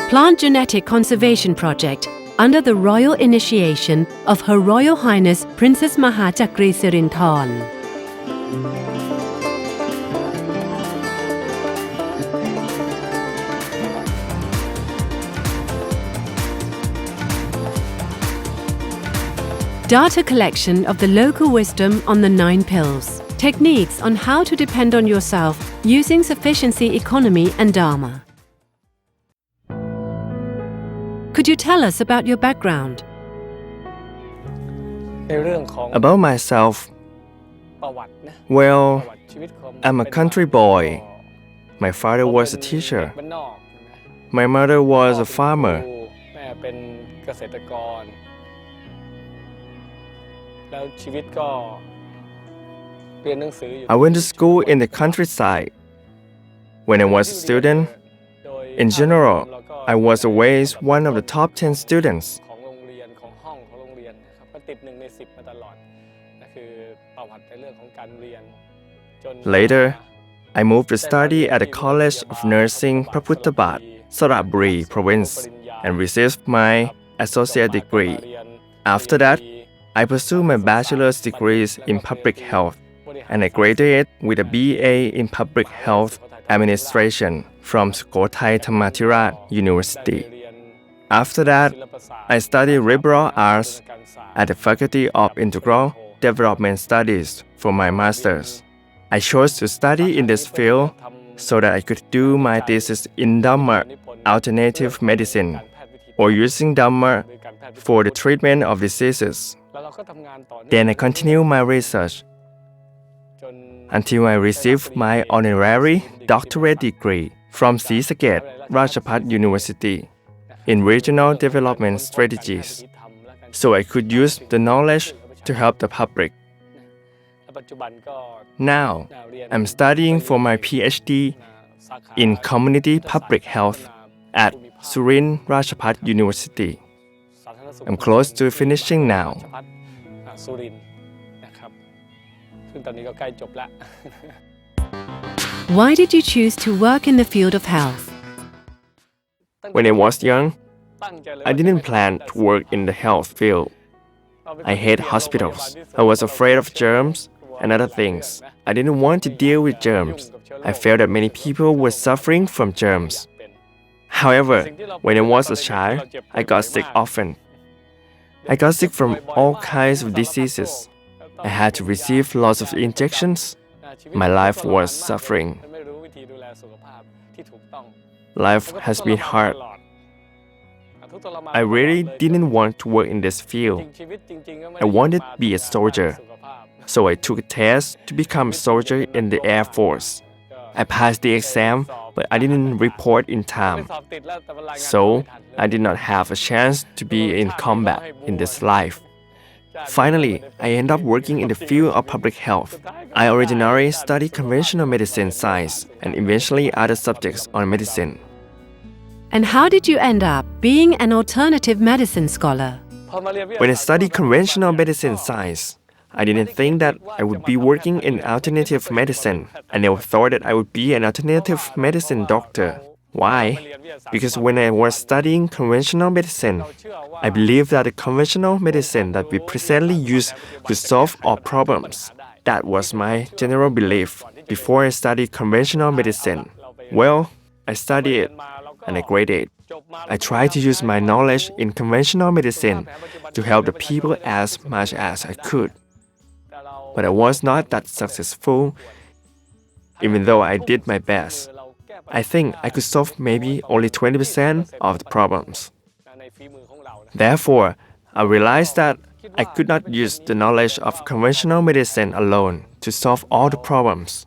Plant Genetic Conservation Project under the royal initiation of Her Royal Highness Princess Mahachakri Sirinthorn. Data collection of the local wisdom on the 9 pills. Techniques on how to depend on yourself using sufficiency economy and Dharma. Could you tell us about your background? About myself, well, I'm a country boy. My father was a teacher. My mother was a farmer. I went to school in the countryside. When I was a student, in general, I was always one of the top 10 students. Later, I moved to study at the College of Nursing Praputtabad, Saraburi Province, and received my associate degree. After that, I pursued my bachelor's degrees in public health, and I graduated with a BA in public health administration from Sukhothai Thammathirat University. After that, I studied liberal arts at the Faculty of Integral Development Studies for my master's. I chose to study in this field so that I could do my thesis in Dhamma Alternative Medicine, or using Dhamma for the treatment of diseases. Then I continued my research until I received my honorary doctorate degree from Srisaket Ratchapat University in Regional Development Strategies, so I could use the knowledge to help the public. Now, I'm studying for my PhD in Community Public Health at Surin Ratchapat University. I'm close to finishing now. Why did you choose to work in the field of health? When I was young, I didn't plan to work in the health field. I hate hospitals. I was afraid of germs and other things. I didn't want to deal with germs. I felt that many people were suffering from germs. However, when I was a child, I got sick often. I got sick from all kinds of diseases. I had to receive lots of injections. My life was suffering. Life has been hard. I really didn't want to work in this field. I wanted to be a soldier. So I took a test to become a soldier in the Air Force. I passed the exam, but I didn't report in time. So I did not have a chance to be in combat in this life. Finally, I ended up working in the field of public health. I originally studied conventional medicine science and eventually other subjects on medicine. And how did you end up being an alternative medicine scholar? When I studied conventional medicine science, I didn't think that I would be working in alternative medicine. I never thought that I would be an alternative medicine doctor. Why? Because when I was studying conventional medicine, I believed that the conventional medicine that we presently use could solve all problems. That was my general belief before I studied conventional medicine. Well, I studied it and I graded. I tried to use my knowledge in conventional medicine to help the people as much as I could. But I was not that successful, even though I did my best. I think I could solve maybe only 20% of the problems. Therefore, I realized that I could not use the knowledge of conventional medicine alone to solve all the problems.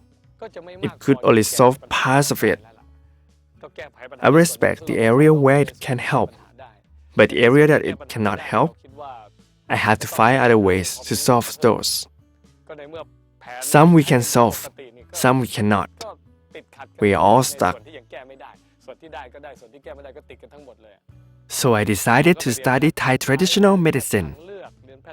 It could only solve parts of it. I respect the area where it can help, but the area that it cannot help, I had to find other ways to solve those. Some we can solve, some we cannot. We are all stuck. So I decided to study Thai traditional medicine,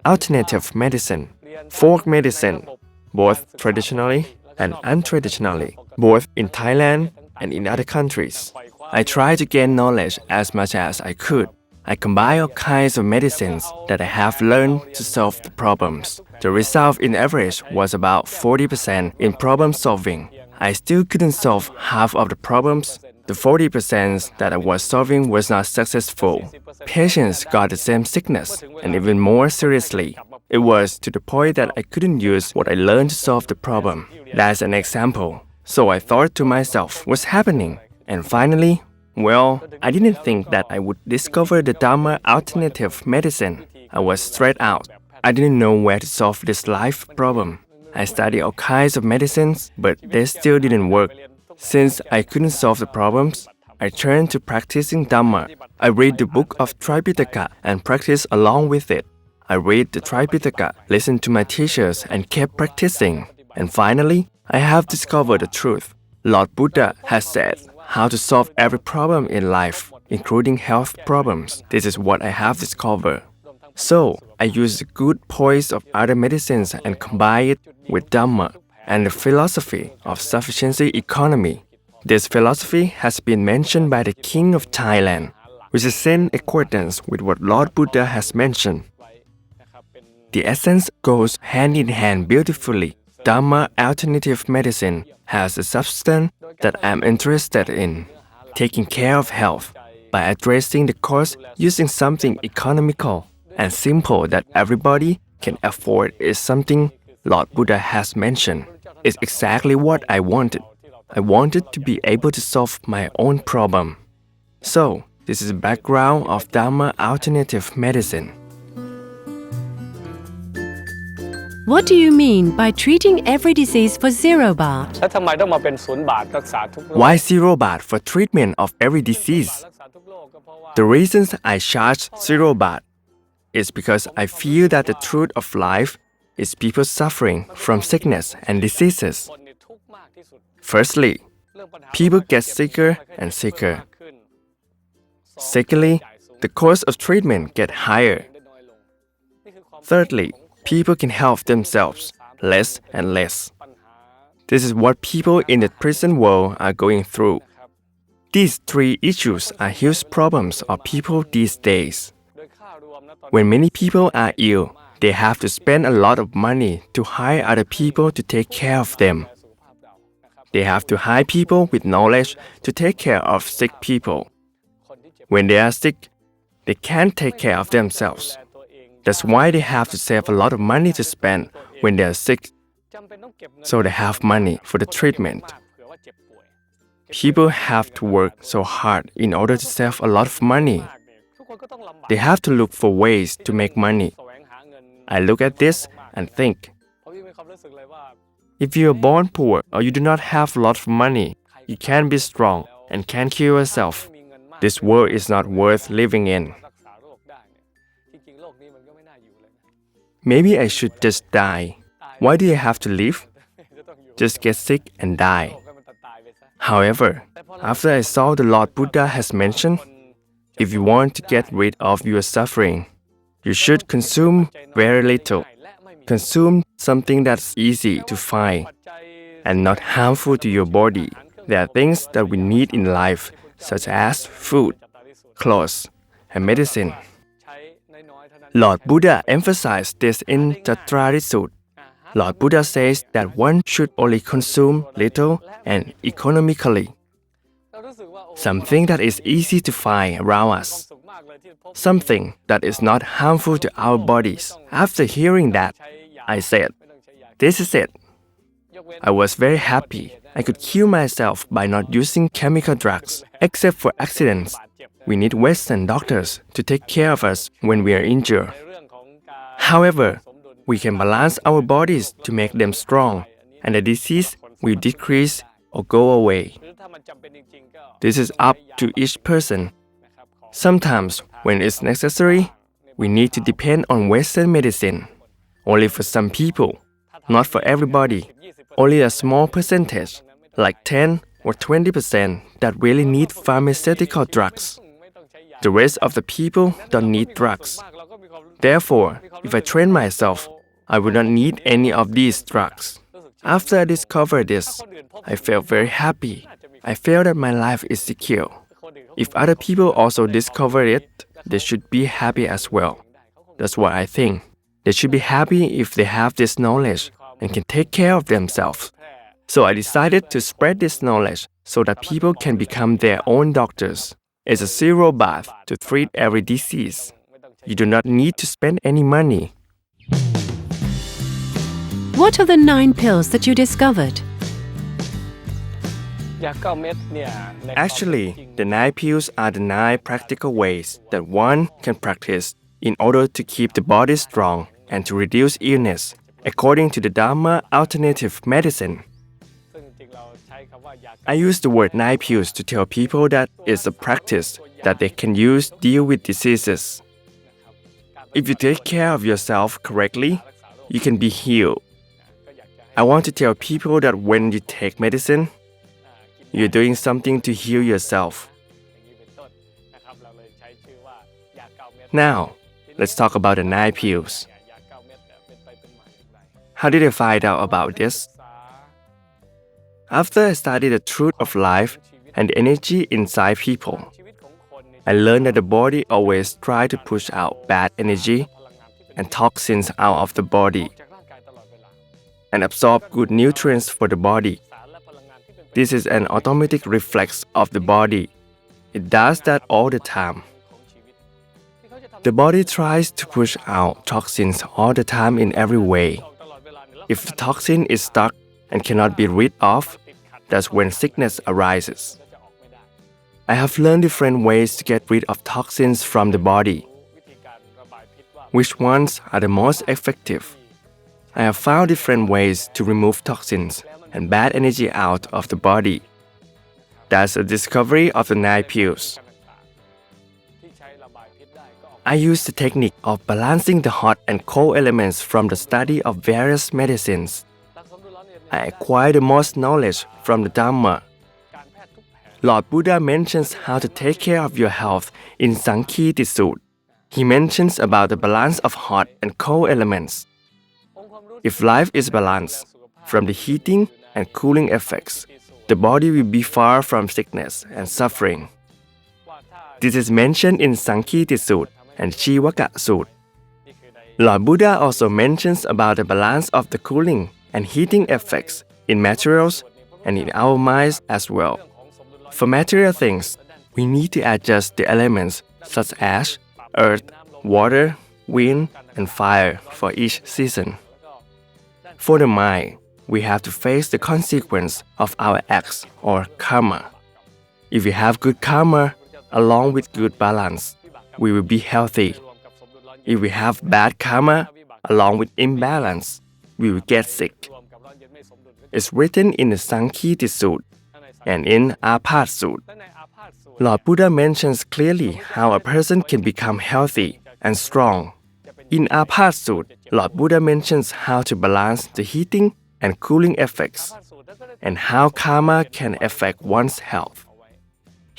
alternative medicine, folk medicine, both traditionally and untraditionally, both in Thailand and in other countries. I tried to gain knowledge as much as I could. I combined all kinds of medicines that I have learned to solve the problems. The result in average was about 40% in problem solving. I still couldn't solve half of the problems. The 40% that I was solving was not successful. Patients got the same sickness, and even more seriously. It was to the point that I couldn't use what I learned to solve the problem. That's an example. So I thought to myself, what's happening? And finally, well, I didn't think that I would discover the Dhamma Alternative Medicine. I was straight out. I didn't know where to solve this life problem. I studied all kinds of medicines, but they still didn't work. Since I couldn't solve the problems, I turned to practicing Dhamma. I read the book of Tripitaka and practice along with it. I read the Tripitaka, listened to my teachers, and kept practicing. And finally, I have discovered the truth. Lord Buddha has said how to solve every problem in life, including health problems. This is what I have discovered. So, I use the good points of other medicines and combine it with Dhamma and the philosophy of sufficiency economy. This philosophy has been mentioned by the King of Thailand, which is in accordance with what Lord Buddha has mentioned. The essence goes hand in hand beautifully. Dhamma Alternative Medicine has a substance that I'm interested in, taking care of health by addressing the cause using something economical and simple that everybody can afford is something Lord Buddha has mentioned. It's exactly what I wanted. I wanted to be able to solve my own problem. So, this is the background of Dhamma Alternative Medicine. What do you mean by treating every disease for 0 baht? แล้วทำไมต้องมาเป็น0 บาทรักษาทุกโรค Why 0 baht for treatment of every disease? รักษาทุกโรคก็เพราะว่า The reasons I charge 0 baht is because I feel that the truth of life is people suffering from sickness and diseases. คนเนี่ยทุกข์มากที่สุด Firstly, เรื่องปัญหา people get sicker and sicker. มากขึ้น Secondly, the cost of treatment get higher. ได้น้อยลงนี่คือความ Thirdly, people can help themselves less and less. ปัญหา This is what people in the present world are going through. These three issues are huge problems of people these days. โดยค่ารวมนะตอน When many people are ill, they have to spend a lot of money to hire other people to take care of them. สุขภาพเรานะครับ They have to hire people with knowledge to take care of sick people. คนที่เจ็บ When they are sick, they can't take care of themselves. ดูแลตัวเอง That's why they have to save a lot of money to spend when they are sick, จำเป็นต้องเก็บเงิน so they have money for the treatment. มากเผื่อว่าเจ็บป่วย People have to work so hard in order to save a lot of money. มากเนี่ยทุกคนก็ต้องลำบาก They have to look for ways to make money. แสวงหาเงิน I look at this and think, เพราะพี่มีความรู้สึกเลยว่า if you are born poor or you do not have a lot of money, you can't be strong and can't kill yourself. ไม่มีเงินมาก This world is not worth living in. รักษาโรคได้เนี่ยจริงๆโลกนี้มันก็ไม่น่าอยู่เลยนะ Maybe I should just die. Why do I have to live? จะต้องอยู่ Just get sick and die. โลกให้มันตายไปซะ However, after I saw the Lord Buddha has mentioned, if you want to get rid of your suffering, you should consume very little. Consume something that's easy to find and not harmful to your body. There are things that we need in life, such as food, clothes, and medicine. ใช้น้อยๆเท่านั้น Lord Buddha emphasized this in Chatrarisut. Lord Buddha says that one should only consume little and economically. เรารู้สึกว่าโอ้ Something that is easy to find around ความ us. สุขมากเลยที่พบ Something that is not harmful to our bodies. After hearing that, ใช้ยา I said, ไม่ต้องใช้ยา this is it. ยกเว้น I was very happy. I could kill myself by not using chemical drugs. Except for accidents, บาดเจ็บนะ we need Western doctors to take care of us when we are injured. ในเรื่องของการ However, สมดุล we can balance our bodies to make them strong, and the disease will decrease or go away. หรือถ้ามันจำเป็นจริงๆก็ This is up to each person. นะครับของ Sometimes, when it's necessary, we need to depend on Western medicine. Only for some people, not for everybody. Only a small percentage, like 10 or 20%, that really need pharmaceutical drugs. ไม่ต้องใช้ยา The rest of the people don't need drugs. มากเราก็มีความ Therefore, if I train myself, I would not need any of these drugs. After I discovered this, I felt very happy. I felt that my life is secure. If other people also discover it, they should be happy as well. That's what I think. They should be happy if they have this knowledge and can take care of themselves. So I decided to spread this knowledge so that people can become their own doctors. It's a zero bath to treat every disease. You do not need to spend any money. What are the 9 pills that you discovered? ยา9 เม็ดเนี่ยในความ Actually, the 9 pills are the 9 practical ways that one can practice in order to keep the body strong and to reduce illness, according to the Dhamma Alternative Medicine. ซึ่งจริงๆเราใช้คำว่ายา I use the word 9 pills to tell people that it's a practice that they can use deal with diseases. If you take care of yourself correctly, you can be healed. I want to tell people that when you take medicine, you're doing something to heal yourself. อย่างนี้เป็นต้นนะครับเราเลยใช้ชื่อว่ายา9 เม็ด Now, let's talk about the 9 pills. ยา9 เม็ดเนี่ยเป็นไปเป็นมาอย่างไร How did I find out about this? ศึกษา After I studied the truth of life and the energy inside people, ชีวิตของคนเนี่ย I learned that the body always tries to push out bad energy พลังงานที่เป็น and toxins out of the body จากร่างกายตลอดเวลา and absorb good nutrients for the body. สารและพลังงานที่เป็นประโยชน์ This is an automatic reflex of the body. It does that all the time. ของชีวิตที่เขาจะทำ The body tries to push out toxins all the time in every way. ออกตลอดเวลาเนี่ย If the toxin is stuck and cannot be rid of, that's when sickness arises. ก็จะออกไม่ได้ I have learned different ways to get rid of toxins from the body. วิธีการระบายพิษว่า Which ones are the most effective? I have found different ways to remove toxins and bad energy out of the body. That's a discovery of the 9 pills. ที่ใช้ระบายพิษได้ก็ออก I use the technique of balancing the hot and cold elements from the study of various medicines. หลักสมดุลร้อนเย็น I acquired the most knowledge from the Dhamma. การแพทย์ทุกแผน Lord Buddha mentions how to take care of your health in Sankhya Sutta. He mentions about the balance of hot and cold elements. องค์ความรู้ If life is balanced from the heating and cooling effects, the body will be far from sickness and suffering. ว่าถ้า This is mentioned in Sankhya Sutta and Chivaka Sutta. นี่คือใน Lord Buddha also mentions about the balance of the cooling and heating effects in materials and in our minds as well. ของสมดุลร้อน For material things, we need to adjust the elements such as earth, water, wind, and fire for each season. For the mind, we have to face the consequence of our acts or karma. If we have good karma along with good balance, we will be healthy. รวมกับสมดุลร้อนเย็น If we have bad karma along with imbalance, we will get sick. รวมกับร้อนเย็นไม่สมดุลก็จะ It's written in the Sankhya Sutta ทั้งในสาร and in Apat Sutta. และในอาพาธสูตร Lord Buddha mentions clearly how a person can become healthy and strong. In Apat Sutta, Lord Buddha mentions how to balance the heating and cooling effects อาพาธสูตรแล้วก็ได้ and how karma can affect one's health. เอาไว้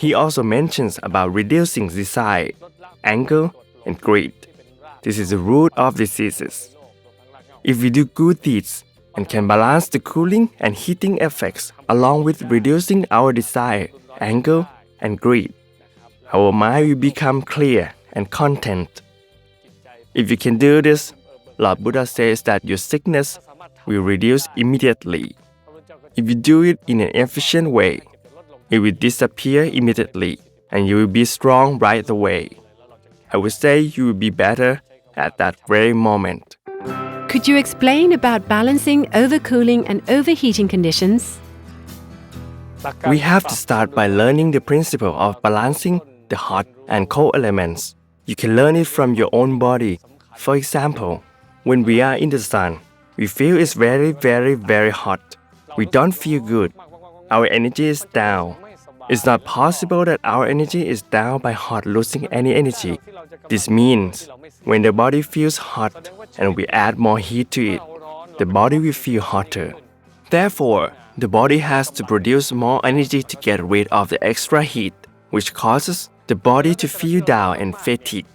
He also mentions about reducing desire, ลดละ anger, and greed. ที่เป็นราก This is the root of diseases. โลกรวมทั้งรากเหง้า If we do good deeds and can balance the cooling and heating effects along with reducing our desire, anger, and greed, our mind will become clear and content. If you can do this, Lord Buddha says that your sickness will reduce immediately. If you do it in an efficient way, it will disappear immediately and you will be strong right away. I would say you will be better at that very moment. Could you explain about balancing overcooling and overheating conditions? หลักการ We have to start by learning the principle of balancing the hot and cold elements. You can learn it from your own body. For example, when we are in the sun, we feel it's very, very, very hot. We don't feel good. Our energy is down. It's not possible that our energy is down by hot losing any energy. This means when the body feels hot and we add more heat to it, the body will feel hotter. Therefore, the body has to produce more energy to get rid of the extra heat, which causes the body to feel down and fatigue.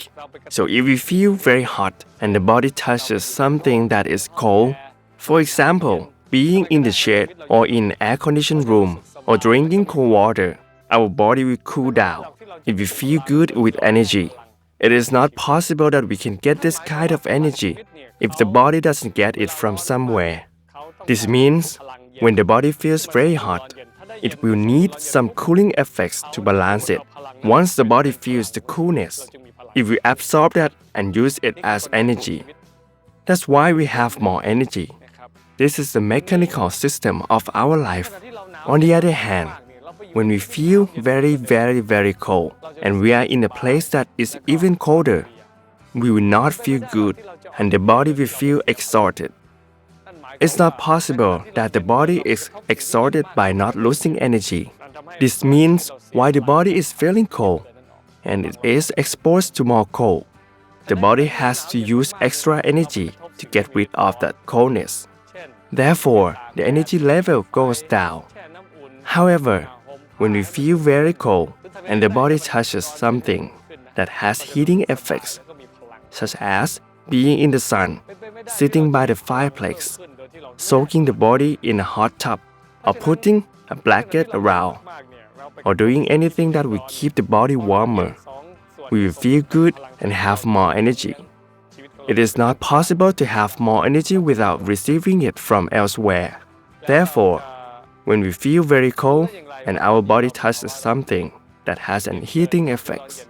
So if we feel very hot and the body touches something that is cold, for example, being in the shade or in an air-conditioned room or drinking cold water, our body will cool down if we feel good with energy. It is not possible that we can get this kind of energy if the body doesn't get it from somewhere. This means when the body feels very hot, it will need some cooling effects to balance it. Once the body feels the coolness, it will absorb that and use it as energy. That's why we have more energy. This is the mechanical system of our life. On the other hand, when we feel very cold and we are in a place that is even colder, we will not feel good and the body will feel exhausted. It's not possible that the body is exhausted by not losing energy. This means why the body is feeling cold and it is exposed to more cold. The body has to use extra energy to get rid of that coldness. Therefore, the energy level goes down. However, when we feel very cold and the body touches something that has heating effects, such as being in the sun, sitting by the fireplace, soaking the body in a hot tub, or putting a blanket around, or doing anything that will keep the body warmer, we will feel good and have more energy. It is not possible to have more energy without receiving it from elsewhere. Therefore, when we feel very cold and our body touches something that has an heating effect,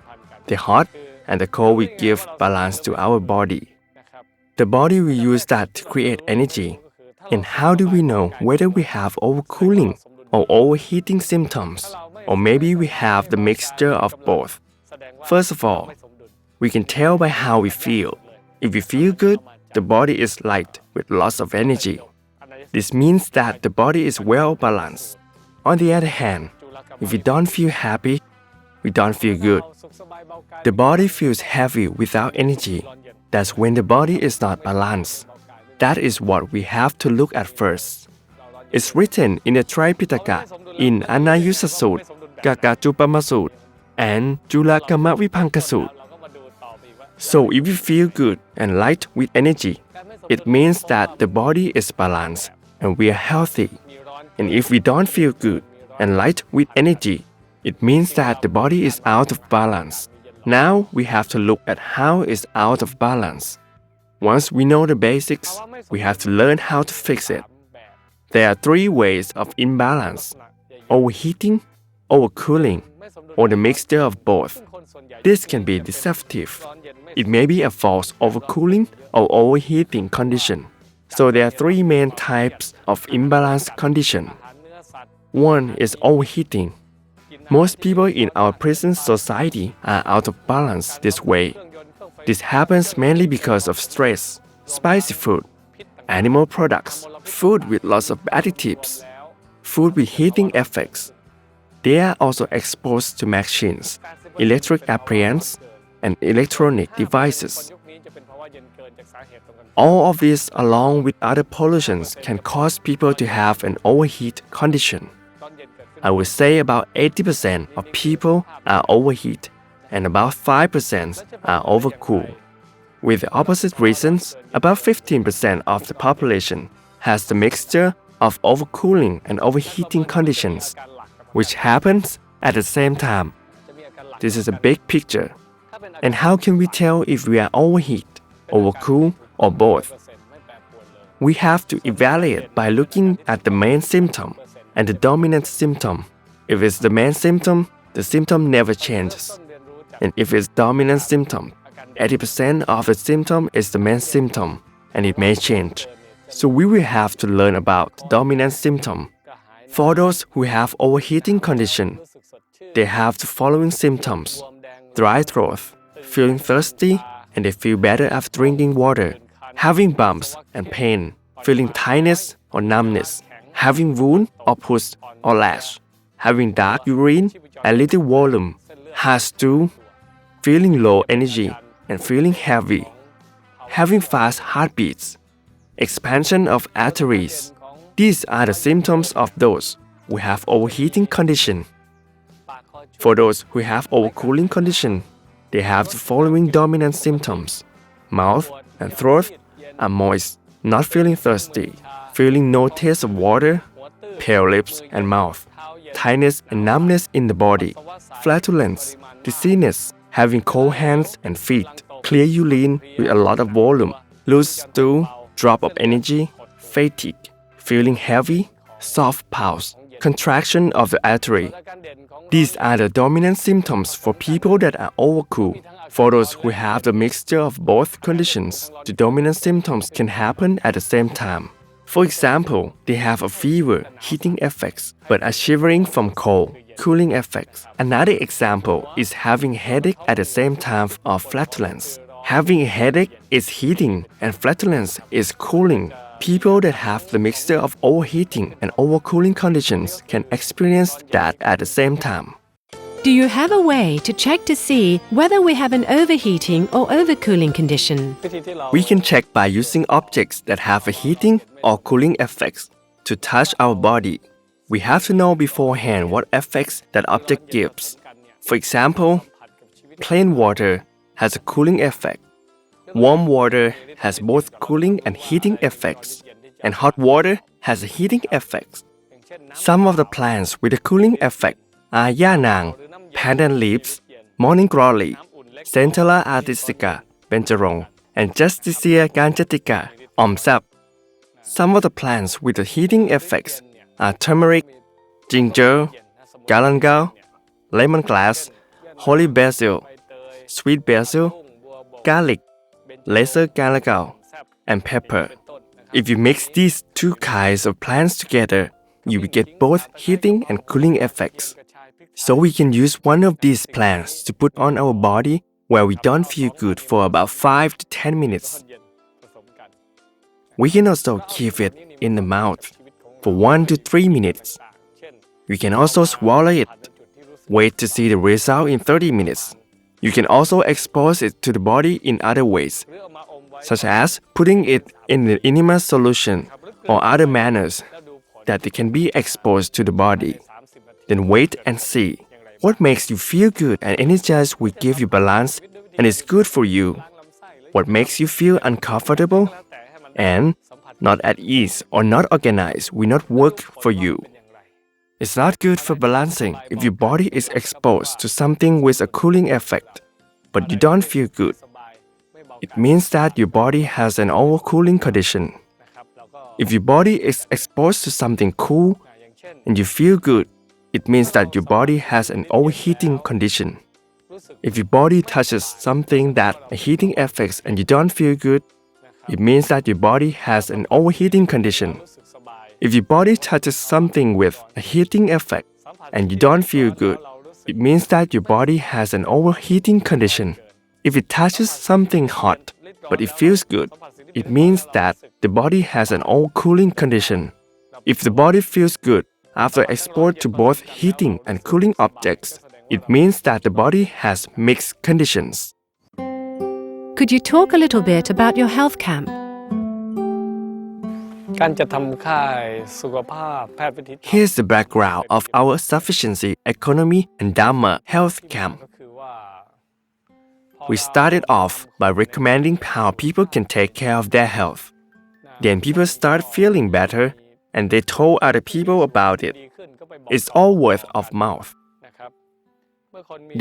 the hot and the cold will give balance to our body. The body will use that to create energy. And how do we know whether we have overcooling or overheating symptoms, or maybe we have the mixture of both? First of all, we can tell by how we feel. If we feel good, the body is light with lots of energy. This means that the body is well balanced. On the other hand, if we don't feel happy, we don't feel good. The body feels heavy without energy. That's when the body is not balanced. That is what we have to look at first. It's written in the Tripitaka in Anayusa Sutta, Kakachupama Sutta, and Julakama Vipanka Sutta. So if we feel good and light with energy, it means that the body is balanced and we are healthy. And if we don't feel good and light with energy, it means that the body is out of balance. Now we have to look at how it's out of balance. Once we know the basics, we have to learn how to fix it. There are three ways of imbalance: overheating, overcooling, or the mixture of both. This can be deceptive. It may be a false overcooling or overheating condition. So there are three main types of imbalance condition. One is overheating. Most people in our present society are out of balance this way. This happens mainly because of stress, spicy food, animal products, food with lots of additives, food with heating effects. They are also exposed to machines, electric appliances, and electronic devices. All of this, along with other pollutions, can cause people to have an overheat condition. I would say about 80% of people are overheat and about 5% are overcooled. With the opposite reasons, about 15% of the population has the mixture of overcooling and overheating conditions, which happens at the same time. This is a big picture. And how can we tell if we are overheat, overcool, or both? We have to evaluate by looking at the main symptom and the dominant symptom. If it's the main symptom, the symptom never changes. And if it's dominant symptom, 80% of the symptom is the main symptom, and it may change. So we will have to learn about the dominant symptom. For those who have overheating condition, they have the following symptoms: dry throat, feeling thirsty, and they feel better after drinking water, having bumps and pain, feeling tightness or numbness, having wound or pus or lash, having dark urine and little volume, hard stool, feeling low energy and feeling heavy, having fast heartbeats, expansion of arteries. These are the symptoms of those who have overheating condition. For those who have overcooling condition, they have the following dominant symptoms: mouth and throat are moist, not feeling thirsty, feeling no taste of water, pale lips and mouth, tightness and numbness in the body, flatulence, dizziness, having cold hands and feet, clear urine with a lot of volume, loose stool, drop of energy, fatigue, feeling heavy, soft pulse, contraction of the artery. These are the dominant symptoms for people that are overcool. For those who have the mixture of both conditions, the dominant symptoms can happen at the same time. For example, they have a fever, heating effects, but are shivering from cold, cooling effects. Another example is having headache at the same time of flatulence. Having a headache is heating and flatulence is cooling. People that have the mixture of overheating and overcooling conditions can experience that at the same time. Do you have a way to check to see whether we have an overheating or overcooling condition? We can check by using objects that have a heating or cooling effects to touch our body. We have to know beforehand what effects that object gives. For example, plain water has a cooling effect. Warm water has both cooling and heating effects, and hot water has a heating effect. Some of the plants with a cooling effect are yanang, pandan leaves, morning glory, Centella artistica, benjarong, and Justicia gangetica, omsap. Some of the plants with the heating effects are turmeric, ginger, galangal, lemongrass, holy basil, sweet basil, garlic, lesser galangal, and pepper. If you mix these two kinds of plants together, you will get both heating and cooling effects. So we can use one of these plants to put on our body where we don't feel good for about 5 to 10 minutes. We can also keep it in the mouth for 1 to 3 minutes. You can also swallow it. Wait to see the result in 30 minutes. You can also expose it to the body in other ways, such as putting it in an enema solution or other manners that it can be exposed to the body. Then wait and see. What makes you feel good and energized will give you balance and is good for you. What makes you feel uncomfortable and not at ease or not organized will not work for you. It's not good for balancing if your body is exposed to something with a cooling effect, but you don't feel good. It means that your body has an overcooling condition. If your body is exposed to something cool and you feel good, it means that your body has an overheating condition. If your body touches something that a heating affects and you don't feel good, it means that your body has an overheating condition. If your body touches something with a heating effect and you don't feel good, it means that your body has an overheating condition. If it touches something hot but it feels good, it means that the body has an overcooling condition. If the body feels good after exposure to both heating and cooling objects, it means that the body has mixed conditions. Could you talk a little bit about your health camp? การจัดทำค่ายสุขภาพแพทย์วิถี Here's the background of our sufficiency, economy, and Dhamma health camp. ก็คือว่า We started off by recommending how people can take care of their health. Then people start feeling better and they told other people about it. It's all word of mouth.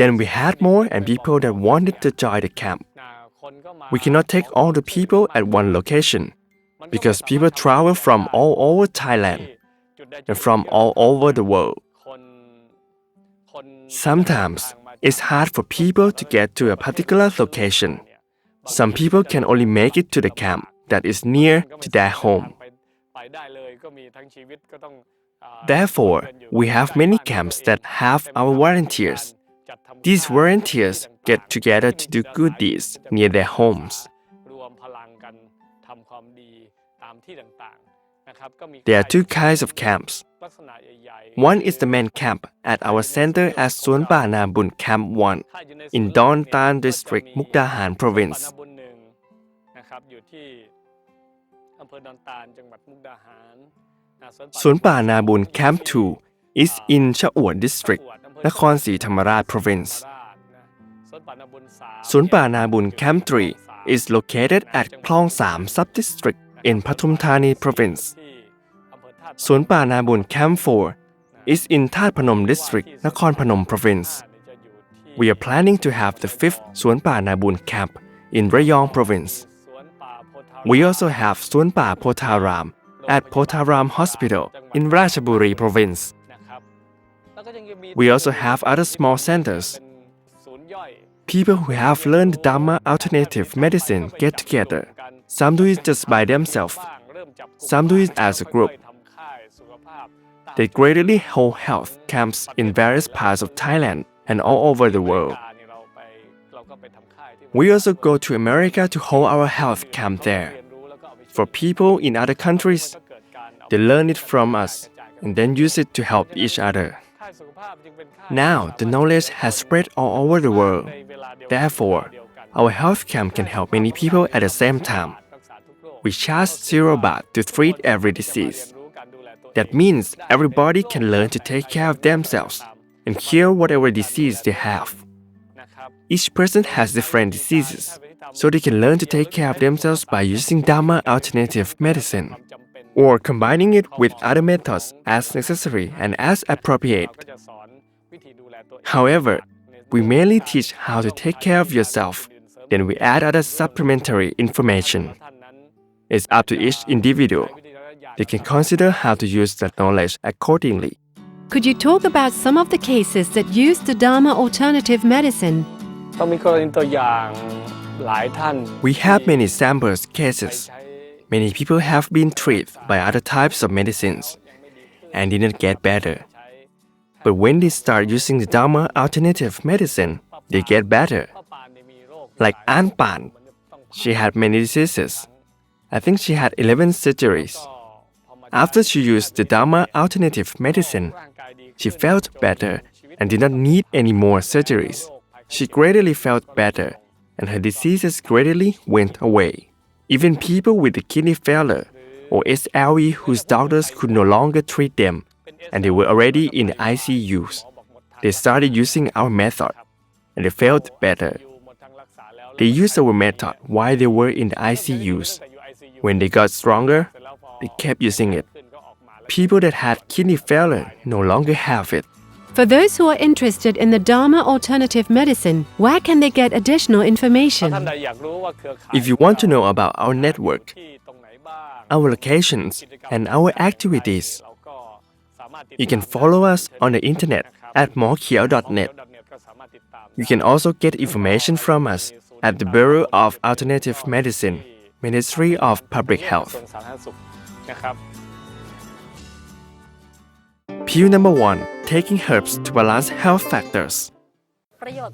Then we had more and people that wanted to join the camp. We cannot take all the people at one location because people travel from all over Thailand and from all over the world. Sometimes it's hard for people to get to a particular location. Some people can only make it to the camp that is near to their home. Therefore, we have many camps that have our volunteers. These volunteers get together to do good deeds near their homes. There are two kinds of camps. One is the main camp at our center at สวนป่านาบุญ Camp 1 in ดอนตาล District, มุกดาหาร Province. สวนป่านาบุญ Camp 2 is in ชะอวด District, นครศรีธรรมราช Province. สวนป่านาบุญ Camp 3 is located at คลอง 3 Sub-District in ปทุมธานี Province. สวนป่านาบุญ Camp 4 is in That Phanom District, Nakhon Phanom Province. We are planning to have the 5th สวนป่านาบุญ camp in Rayong Province. We also have สวนป่าโพธาราม at Potharam Hospital in Ratchaburi Province. We also have other small centers. People who have learned Dhamma Alternative Medicine get together. Some do it just by themselves. Some do it as a group. They gradually hold health camps in various parts of Thailand and all over the world. We also go to America to hold our health camp there. For people in other countries, they learn it from us and then use it to help each other. Now, the knowledge has spread all over the world. Therefore, our health camp can help many people at the same time. We charge 0 baht to treat every disease. That means everybody can learn to take care of themselves and cure whatever disease they have. Each person has different diseases, so they can learn to take care of themselves by using Dhamma Alternative Medicine or combining it with other methods as necessary and as appropriate. However, we mainly teach how to take care of yourself, then we add other supplementary information. It's up to each individual. They can consider how to use that knowledge accordingly. Could you talk about some of the cases that use the Dhamma Alternative Medicine? ต้องมีกรณีตัวอย่างหลายท่าน We have many samples cases. Many people have been treated by other types of medicines and didn't get better. But when they start using the Dhamma Alternative Medicine, they get better. Like An Pan, she had many diseases. I think she had 11 surgeries. After she used the Dhamma Alternative Medicine, she felt better and did not need any more surgeries. She gradually felt better and her diseases gradually went away. Even people with the kidney failure or SLE whose doctors could no longer treat them and they were already in the ICUs, they started using our method and they felt better. They used our method while they were in the ICUs. When they got stronger, they kept using it. People that had kidney failure no longer have it. For those who are interested in the Dhamma Alternative Medicine, where can they get additional information? If you want to know about our network, our locations, and our activities, you can follow us on the internet at hmokiao.net. You can also get information from us at the Bureau of Alternative Medicine, Ministry of Public Health. Pill number 1. Taking herbs to balance health factors.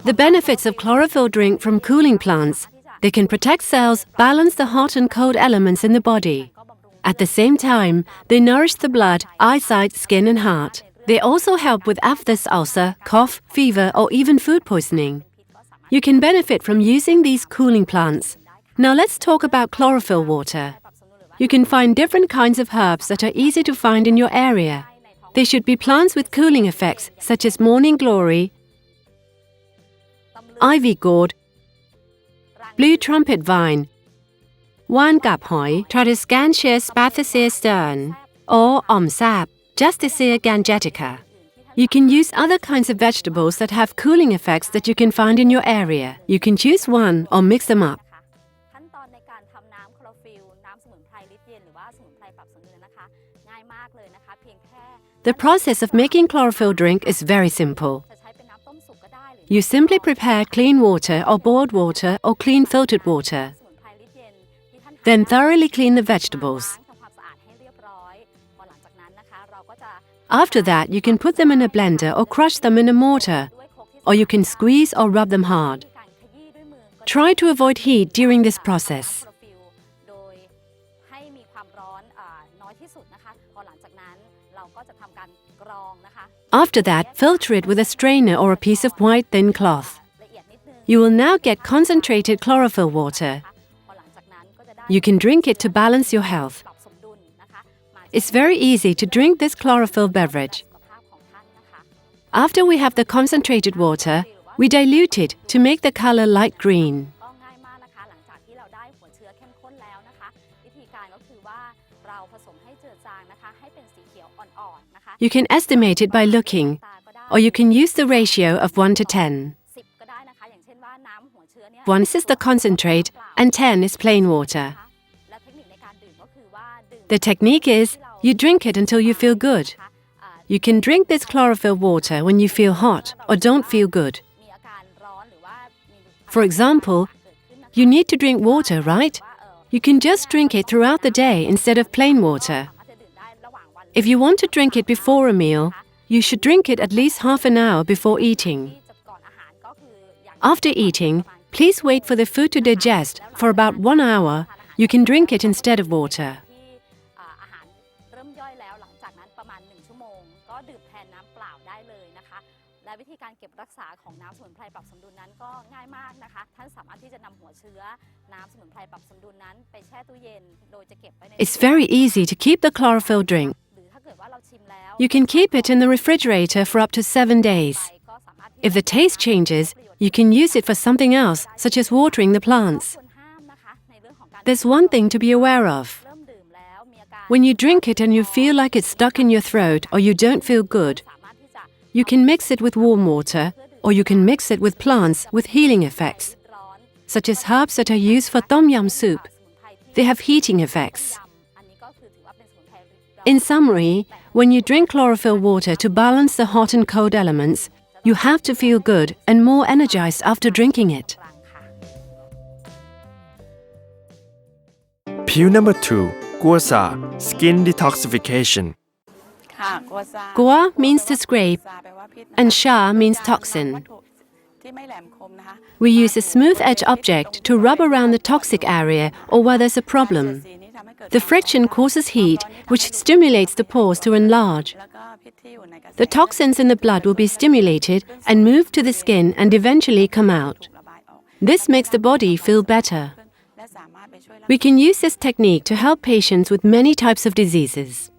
The benefits of chlorophyll drink from cooling plants. They can protect cells, balance the hot and cold elements in the body. At the same time, they nourish the blood, eyesight, skin and heart. They also help with aphthous ulcer, cough, fever or even food poisoning. You can benefit from using these cooling plants. Now let's talk about chlorophyll water. You can find different kinds of herbs that are easy to find in your area. They should be plants with cooling effects such as morning glory, ivy gourd, blue trumpet vine, wan gap hoi, Tradescantia spathacea stern, or sap, Justicia gangetica. You can use other kinds of vegetables that have cooling effects that you can find in your area. You can choose one or mix them up. The process of making chlorophyll drink is very simple. You simply prepare clean water or boiled water or clean filtered water. Then thoroughly clean the vegetables. After that, you can put them in a blender or crush them in a mortar, or you can squeeze or rub them hard. Try to avoid heat during this process. After that, filter it with a strainer or a piece of white thin cloth. You will now get concentrated chlorophyll water. You can drink it to balance your health. It's very easy to drink this chlorophyll beverage. After we have the concentrated water, we dilute it to make the color light green. You can estimate it by looking, or you can use the ratio of 1 to 10. 1 is the concentrate and 10 is plain water. The technique is you drink it until you feel good. You can drink this chlorophyll water when you feel hot or don't feel good. For example, you need to drink water, right? You can just drink it throughout the day instead of plain water. If you want to drink it before a meal, you should drink it at least half an hour before eating. After eating, please wait for the food to digest for about 1 hour. You can drink it instead of water. It's very easy to keep the chlorophyll drink. You can keep it in the refrigerator for up to 7 days. If the taste changes, you can use it for something else, such as watering the plants. There's one thing to be aware of. When you drink it and you feel like it's stuck in your throat or you don't feel good, you can mix it with warm water, or you can mix it with plants with healing effects, such as herbs that are used for tom yum soup. They have heating effects. In summary, when you drink chlorophyll water to balance the hot and cold elements, you have to feel good and more energized after drinking it. Pill number 2, guar, skin detoxification. Guar means to scrape, and sha means toxin. We use a smooth-edged object to rub around the toxic area or where there's a problem. The friction causes heat, which stimulates the pores to enlarge. The toxins in the blood will be stimulated and move to the skin and eventually come out. This makes the body feel better. We can use this technique to help patients with many types of diseases.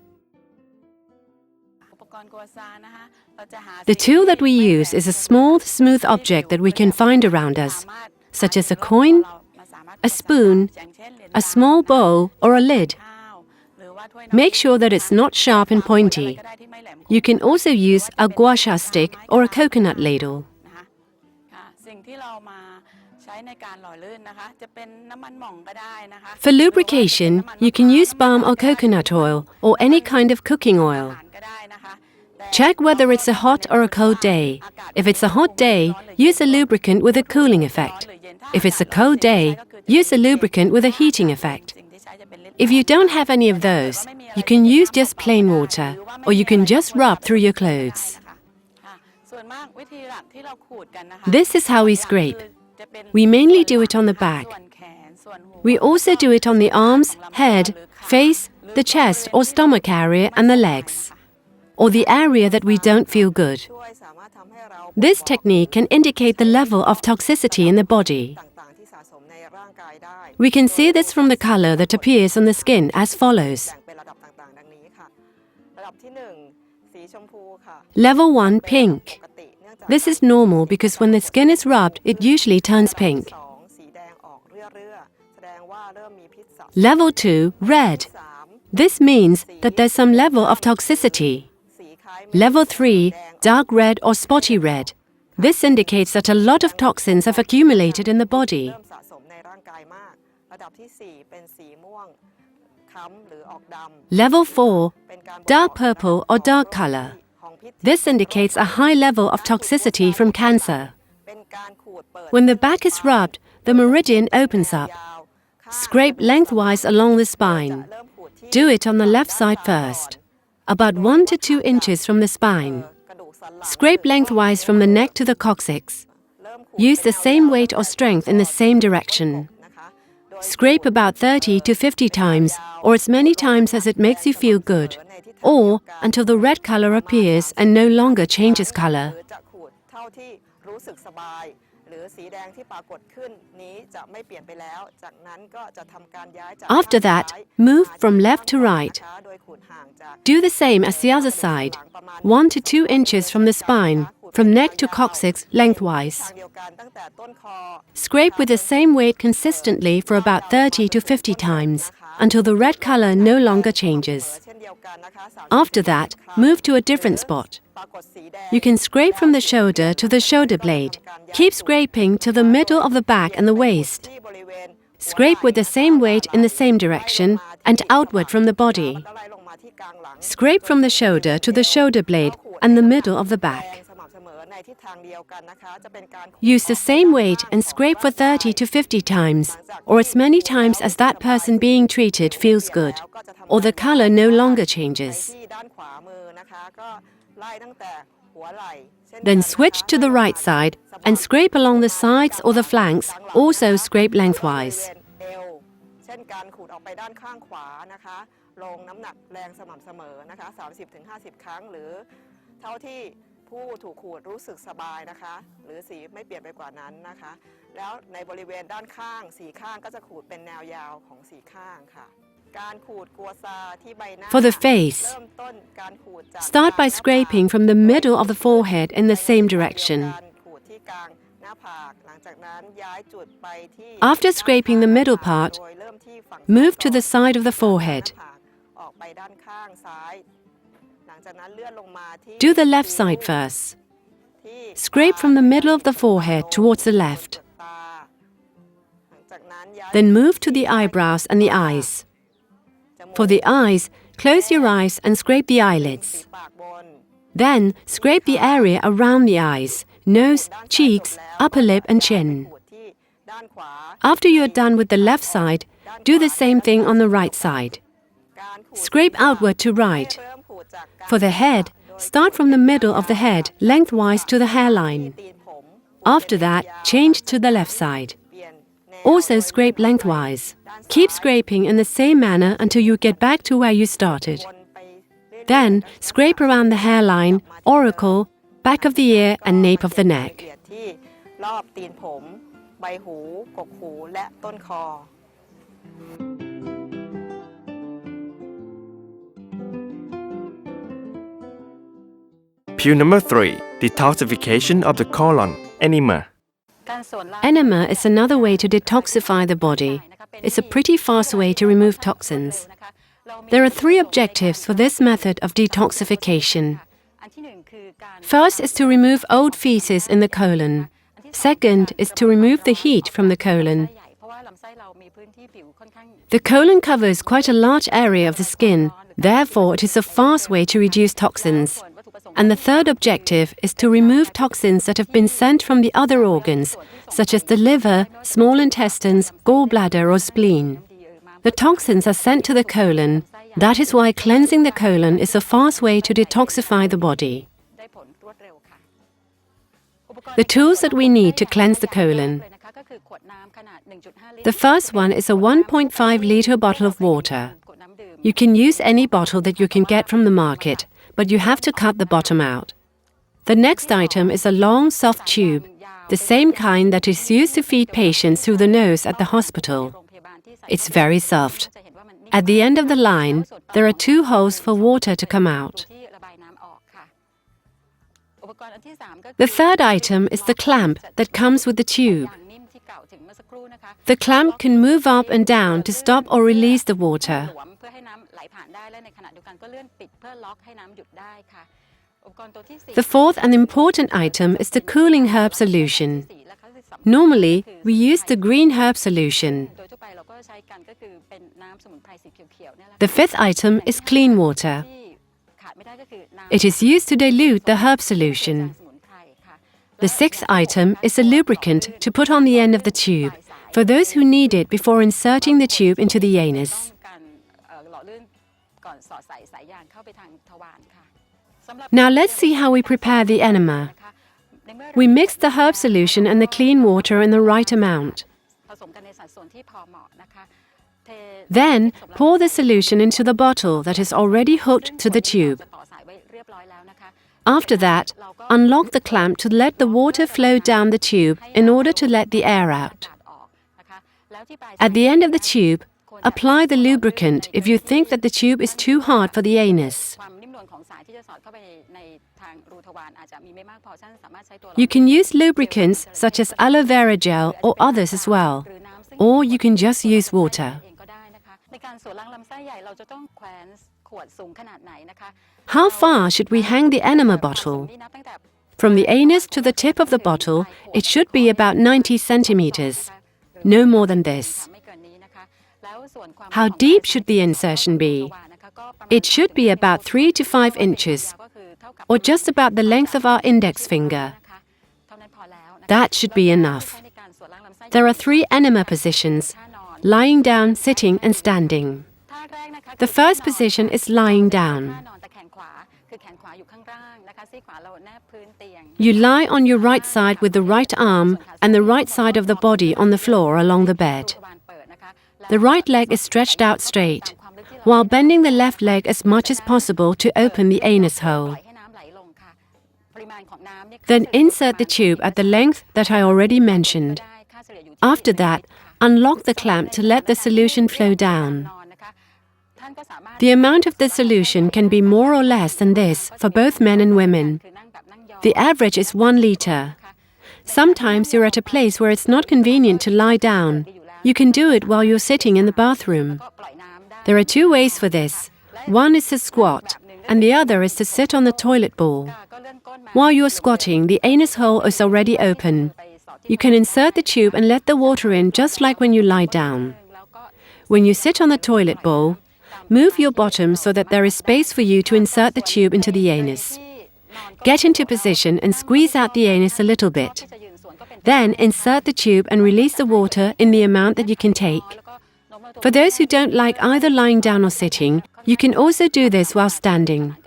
The tool that we use is a small, smooth object that we can find around us, such as a coin, a spoon, a small bowl, or a lid. Make sure that it's not sharp and pointy. You can also use a gua sha stick or a coconut ladle. For lubrication, you can use balm or coconut oil or any kind of cooking oil. Check whether it's a hot or a cold day. If it's a hot day, use a lubricant with a cooling effect. If it's a cold day, use a lubricant with a heating effect. If you don't have any of those, you can use just plain water, or you can just rub through your clothes. This is how we scrape. We mainly do it on the back. We also do it on the arms, head, face, the chest or stomach area and the legs, or the area that we don't feel good. This technique can indicate the level of toxicity in the body. We can see this from the color that appears on the skin as follows. Level 1, pink. This is normal because when the skin is rubbed, it usually turns pink. Level 2, red. This means that there's some level of toxicity. Level 3, dark red or spotty red. This indicates that a lot of toxins have accumulated in the body. Level 4, dark purple or dark color. This indicates a high level of toxicity from cancer. When the back is rubbed, the meridian opens up. Scrape lengthwise along the spine. Do it on the left side first, about 1 to 2 inches from the spine. Scrape lengthwise from the neck to the coccyx. Use the same weight or strength in the same direction. Scrape about 30 to 50 times, or as many times as it makes you feel good, or until the red color appears and no longer changes color. After that, move from left to right. Do the same as the other side, 1 to 2 inches from the spine, from neck to coccyx lengthwise. Scrape with the same weight consistently for about 30 to 50 times until the red color no longer changes. After that, move to a different spot. You can scrape from the shoulder to the shoulder blade. Keep scraping to the middle of the back and the waist. Scrape with the same weight in the same direction and outward from the body. Scrape from the shoulder to the shoulder blade and the middle of the back. Use the same weight and scrape for 30 to 50 times, or as many times as that person being treated feels good, or the color no longer changes. Then switch to the right side and scrape along the sides or the flanks, also scrape lengthwise. ลงน้ำหนักแรงสม่ำเสมอนะคะ 30-50 ครั้งหรือเท่าที่ผู้ถูกขูดรู้สึกสบายนะคะหรือสีไม่เปลี่ยนไปกว่านั้นนะคะแล้วในบริเวณด้านข้างสีข้างก็จะขูดเป็นแนวยาวของสีข้างค่ะการขูดกัวซาที่ใบหน้า For the face, start by scraping from the middle of the forehead in the same direction. After scraping the middle part, move to the side of the forehead. Do the left side first. Scrape from the middle of the forehead towards the left. Then move to the eyebrows and the eyes. For the eyes, close your eyes and scrape the eyelids. Then scrape the area around the eyes, nose, cheeks, upper lip and chin. After you are done with the left side, do the same thing on the right side. Scrape outward to right. For the head, start from the middle of the head lengthwise to the hairline. After that, change to the left side. Also scrape lengthwise. Keep scraping in the same manner until you get back to where you started. Then, scrape around the hairline, auricle, back of the ear and nape of the neck. Pew number 3. Detoxification of the colon. Enema. Enema is another way to detoxify the body. It's a pretty fast way to remove toxins. There are 3 objectives for this method of detoxification. First is to remove old feces in the colon. Second is to remove the heat from the colon. The colon covers quite a large area of the skin, therefore it is a fast way to reduce toxins. And the third objective is to remove toxins that have been sent from the other organs, such as the liver, small intestines, gallbladder or spleen. The toxins are sent to the colon. That is why cleansing the colon is a fast way to detoxify the body. The tools that we need to cleanse the colon. The first one is a 1.5-liter bottle of water. You can use any bottle that you can get from the market, but you have to cut the bottom out. The next item is a long, soft tube, the same kind that is used to feed patients through the nose at the hospital. It's very soft. At the end of the line, there are 2 holes for water to come out. The third item is the clamp that comes with the tube. The clamp can move up and down to stop or release the water. The fourth and important item is the cooling herb solution. Normally, we use the green herb solution. The fifth item is clean water. It is used to dilute the herb solution. The sixth item is a lubricant to put on the end of the tube for those who need it before inserting the tube into the anus. Now let's see how we prepare the enema. We mix the herb solution and the clean water in the right amount. Then, pour the solution into the bottle that is already hooked to the tube. After that, unlock the clamp to let the water flow down the tube in order to let the air out. At the end of the tube, apply the lubricant if you think that the tube is too hard for the anus. You can use lubricants such as aloe vera gel or others as well, or you can just use water. How far should we hang the enema bottle? From the anus to the tip of the bottle, it should be about 90 centimeters, no more than this. How deep should the insertion be? It should be about 3 to 5 inches, or just about the length of our index finger. That should be enough. There are 3 enema positions: lying down, sitting, and standing. The first position is lying down. You lie on your right side with the right arm and the right side of the body on the floor along the bed. The right leg is stretched out straight, while bending the left leg as much as possible to open the anus hole. Then insert the tube at the length that I already mentioned. After that, unlock the clamp to let the solution flow down. The amount of the solution can be more or less than this for both men and women. The average is 1 liter. Sometimes you're at a place where it's not convenient to lie down. You can do it while you're sitting in the bathroom. There are 2 ways for this. One is to squat, and the other is to sit on the toilet bowl. While you're squatting, the anus hole is already open. You can insert the tube and let the water in just like when you lie down. When you sit on the toilet bowl, move your bottom so that there is space for you to insert the tube into the anus. Get into position and squeeze out the anus a little bit. Then insert the tube and release the water in the amount that you can take. For those who don't like either lying down or sitting, you can also do this while standing.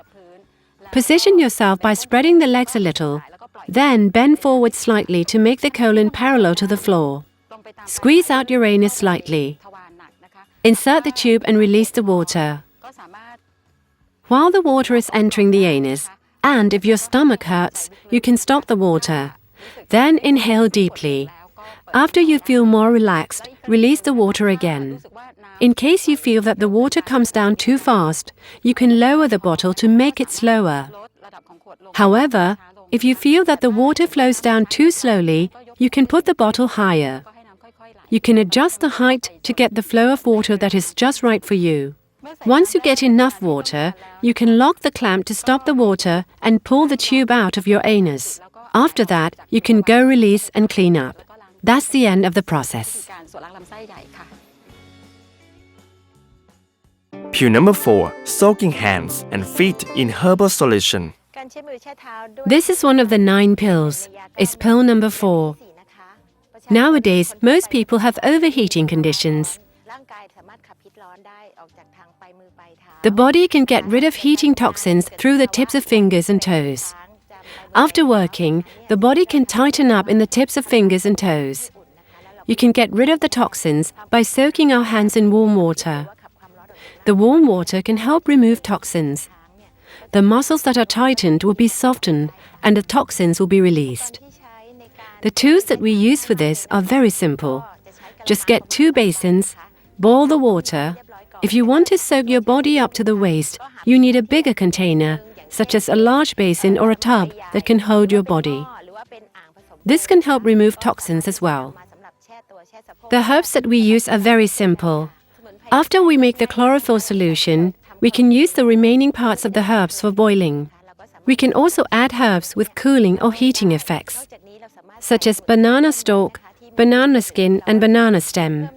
Position yourself by spreading the legs a little. Then bend forward slightly to make the colon parallel to the floor. Squeeze out your anus slightly. Insert the tube and release the water. While the water is entering the anus, and if your stomach hurts, you can stop the water. Then inhale deeply. After you feel more relaxed, release the water again. In case you feel that the water comes down too fast, you can lower the bottle to make it slower. However, if you feel that the water flows down too slowly, you can put the bottle higher. You can adjust the height to get the flow of water that is just right for you. Once you get enough water, you can lock the clamp to stop the water and pull the tube out of your anus. After that, you can go release and clean up. That's the end of the process. Pill number 4. Soaking hands and feet in herbal solution. This is one of the 9 pills. It's pill number 4. Nowadays, most people have overheating conditions. The body can get rid of heating toxins through the tips of fingers and toes. After working, the body can tighten up in the tips of fingers and toes. You can get rid of the toxins by soaking our hands in warm water. The warm water can help remove toxins. The muscles that are tightened will be softened and the toxins will be released. The tools that we use for this are very simple. Just get 2 basins, boil the water. If you want to soak your body up to the waist, you need a bigger container, such as a large basin or a tub that can hold your body. This can help remove toxins as well. The herbs that we use are very simple. After we make the chlorophyll solution, we can use the remaining parts of the herbs for boiling. We can also add herbs with cooling or heating effects, such as banana stalk, banana skin, and banana stem.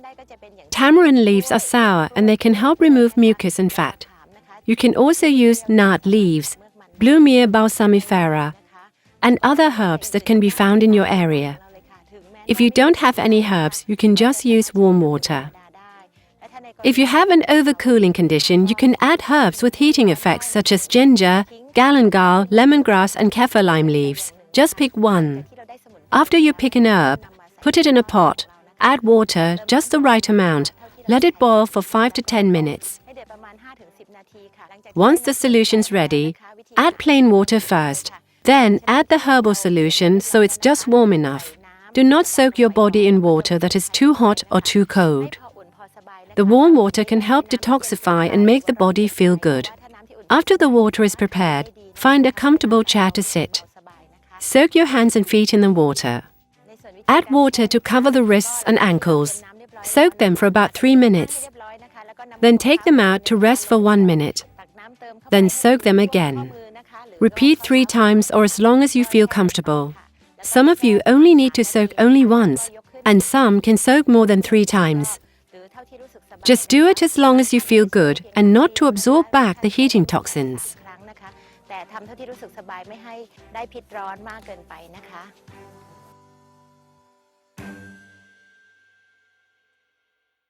Tamarind leaves are sour and they can help remove mucus and fat. You can also use nard leaves, Blumea balsamifera, and other herbs that can be found in your area. If you don't have any herbs, you can just use warm water. If you have an overcooling condition, you can add herbs with heating effects such as ginger, galangal, lemongrass, and kaffir lime leaves. Just pick one. After you pick an herb, put it in a pot. Add water, just the right amount. Let it boil for 5 to 10 minutes. Once the solution's ready, add plain water first. Then add the herbal solution so it's just warm enough. Do not soak your body in water that is too hot or too cold. The warm water can help detoxify and make the body feel good. After the water is prepared, find a comfortable chair to sit. Soak your hands and feet in the water. Add water to cover the wrists and ankles. Soak them for about 3 minutes. Then take them out to rest for 1 minute. Then soak them again. Repeat 3 times or as long as you feel comfortable. Some of you only need to soak only once, and some can soak more than 3 times. Just do it as long as you feel good and not to absorb back the heating toxins.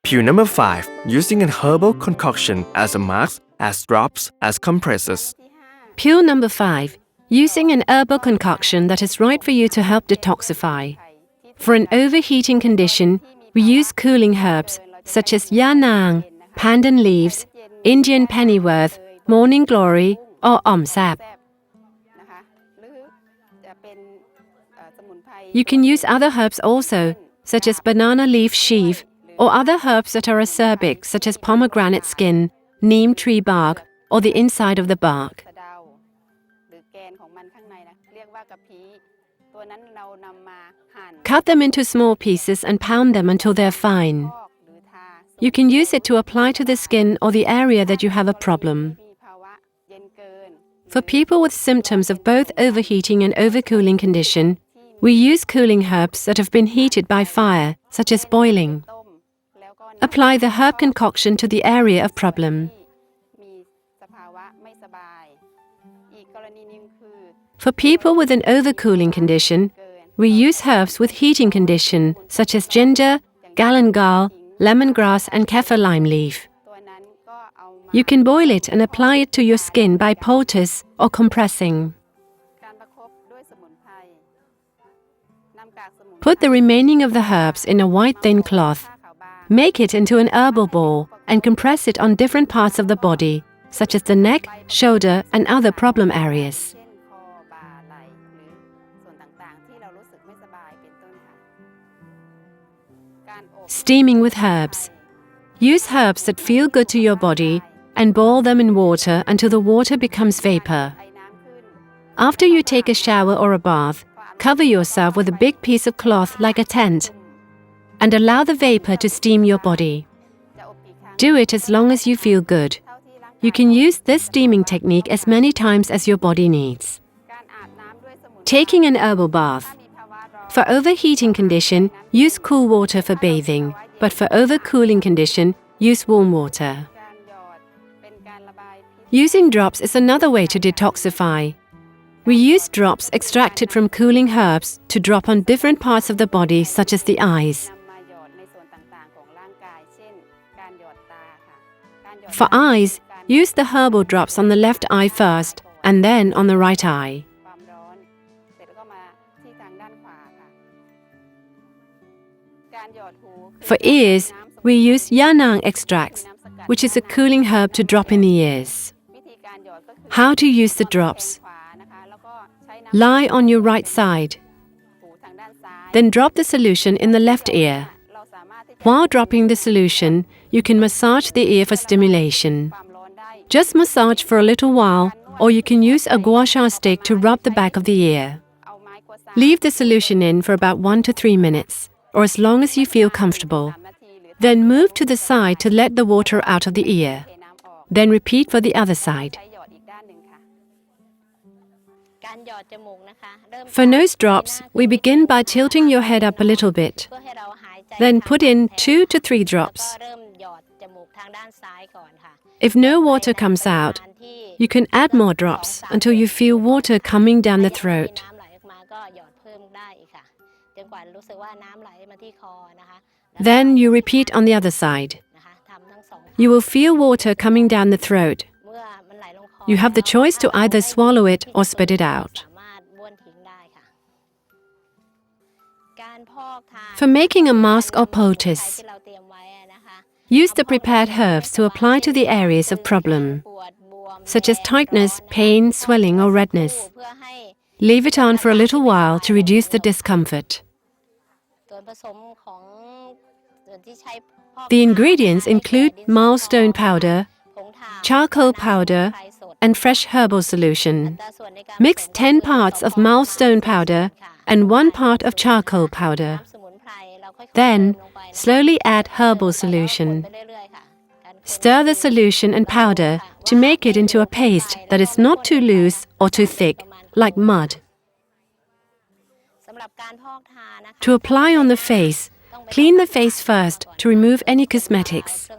Pure number 5. Using an herbal concoction as a mask, as drops, as compresses. Pure number 5. Using an herbal concoction that is right for you to help detoxify. For an overheating condition, we use cooling herbs such as yanang, pandan leaves, Indian pennyworth, morning glory, or sap. You can use other herbs also, such as banana leaf sheaf, or other herbs that are acerbic, such as pomegranate skin, neem tree bark, or the inside of the bark. Cut them into small pieces and pound them until they're fine. You can use it to apply to the skin or the area that you have a problem. For people with symptoms of both overheating and overcooling condition, we use cooling herbs that have been heated by fire, such as boiling. Apply the herb concoction to the area of problem. For people with an overcooling condition, we use herbs with heating condition such as ginger, galangal, lemongrass and kaffir lime leaf. You can boil it and apply it to your skin by poultice or compressing. Put the remaining of the herbs in a white thin cloth. Make it into an herbal ball and compress it on different parts of the body, such as the neck, shoulder and other problem areas. Steaming with herbs. Use herbs that feel good to your body and boil them in water until the water becomes vapor. After you take a shower or a bath, cover yourself with a big piece of cloth like a tent and allow the vapor to steam your body. Do it as long as you feel good. You can use this steaming technique as many times as your body needs. Taking an herbal bath. For overheating condition, use cool water for bathing, but for overcooling condition, use warm water. Using drops is another way to detoxify. We use drops extracted from cooling herbs to drop on different parts of the body, such as the eyes. For eyes, use the herbal drops on the left eye first, and then on the right eye. For ears, we use yanang extracts, which is a cooling herb to drop in the ears. How to use the drops. Lie on your right side. Then drop the solution in the left ear. While dropping the solution, you can massage the ear for stimulation. Just massage for a little while, or you can use a guar stick to rub the back of the ear. Leave the solution in for about 1 to 3 minutes, or as long as you feel comfortable. Then move to the side to let the water out of the ear. Then repeat for the other side. For nose drops, we begin by tilting your head up a little bit. Then put in 2 to 3 drops. If no water comes out, you can add more drops until you feel water coming down the throat. Then you repeat on the other side. You will feel water coming down the throat. You have the choice to either swallow it or spit it out. For making a mask or poultice, use the prepared herbs to apply to the areas of problem, such as tightness, pain, swelling or redness. Leave it on for a little while to reduce the discomfort. The ingredients include milestone powder, charcoal powder, and fresh herbal solution. Mix 10 parts of milestone powder and 1 part of charcoal powder. Then, slowly add herbal solution. Stir the solution and powder to make it into a paste that is not too loose or too thick, like mud. To apply on the face, clean the face first to remove any cosmetics.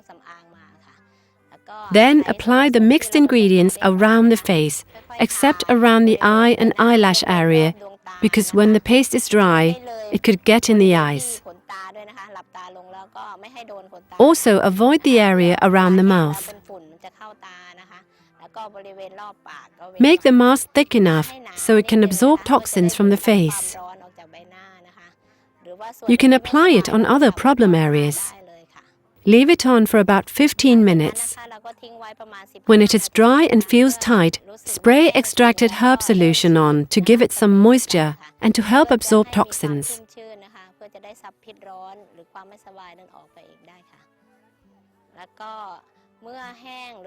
Then apply the mixed ingredients around the face, except around the eye and eyelash area, because when the paste is dry, it could get in the eyes. Also, avoid the area around the mouth. Make the mask thick enough so it can absorb toxins from the face. You can apply it on other problem areas. Leave it on for about 15 minutes. When it is dry and feels tight, spray extracted herb solution on to give it some moisture and to help absorb toxins.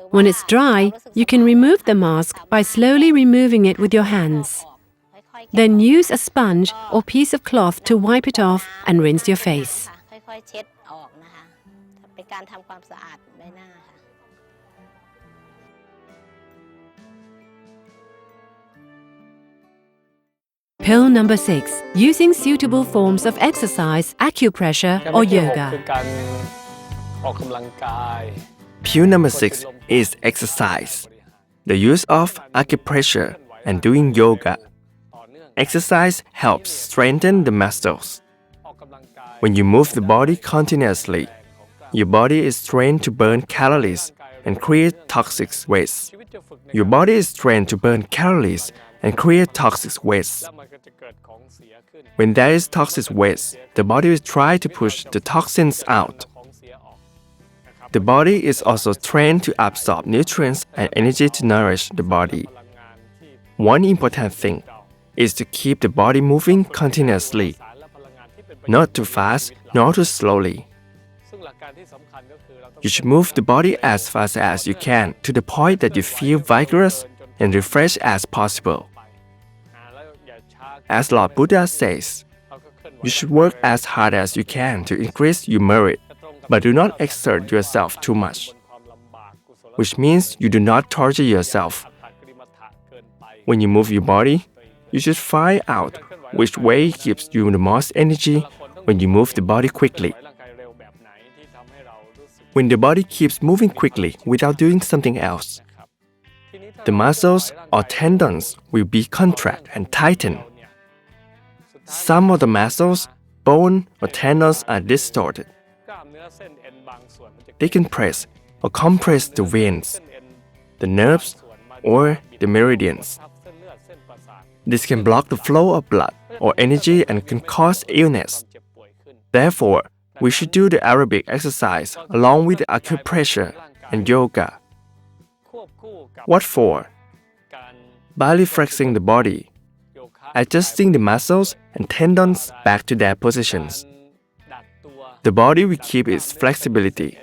When it's dry, you can remove the mask by slowly removing it with your hands. Then use a sponge or piece of cloth to wipe it off and rinse your face. Pill number 6. Using suitable forms of exercise, acupressure or yoga. Pill number 6 is exercise. The use of acupressure and doing yoga. Exercise helps strengthen the muscles. When you move the body continuously, your body is trained to burn calories and create toxic waste. Your body is trained to burn calories and create toxic waste. When there is toxic waste, the body will try to push the toxins out. The body is also trained to absorb nutrients and energy to nourish the body. One important thing is to keep the body moving continuously, not too fast nor too slowly. You should move the body as fast as you can to the point that you feel vigorous and refreshed as possible. As Lord Buddha says, you should work as hard as you can to increase your merit, but do not exert yourself too much, which means you do not torture yourself. When you move your body, you should find out which way gives you the most energy when you move the body quickly. When the body keeps moving quickly without doing something else, the muscles or tendons will be contract and tighten. Some of the muscles, bone, or tendons are distorted. They can press or compress the veins, the nerves, or the meridians. This can block the flow of blood or energy and can cause illness. Therefore, we should do the aerobic exercise along with the acupressure and yoga. What for? By reflexing the body, adjusting the muscles and tendons back to their positions. The body will keep its flexibility.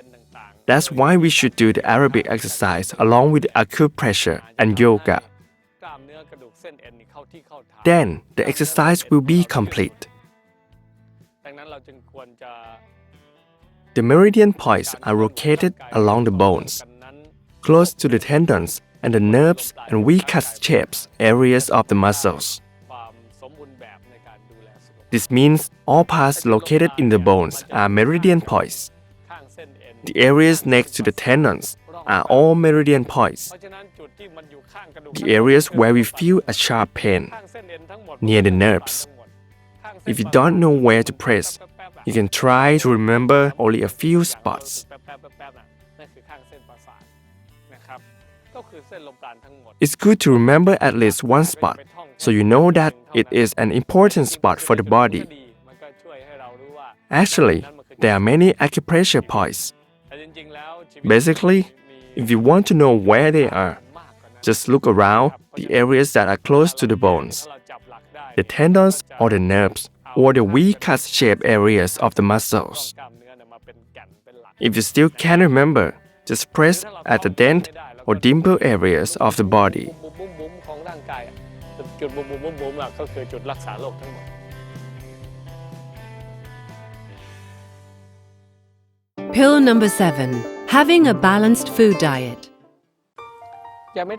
That's why we should do the aerobic exercise along with the acupressure and yoga. Then the exercise will be complete. The meridian points are located along the bones, close to the tendons and the nerves and V-cut shapes areas of the muscles. This means all parts located in the bones are meridian points. The areas next to the tendons are all meridian points. The areas where we feel a sharp pain, near the nerves. If you don't know where to press, you can try to remember only a few spots. It's good to remember at least one spot, so you know that it is an important spot for the body. Actually, there are many acupressure points. Basically, if you want to know where they are, just look around the areas that are close to the bones, the tendons or the nerves, or the V-cut shape areas of the muscles. If you still can't remember, Just press at the dent or dimple areas of the body. บุ้มของร่างกายจุดบุ้มก็คือจุดรักษาโรคทั้งหมด Pill number 7. Having a balanced food diet.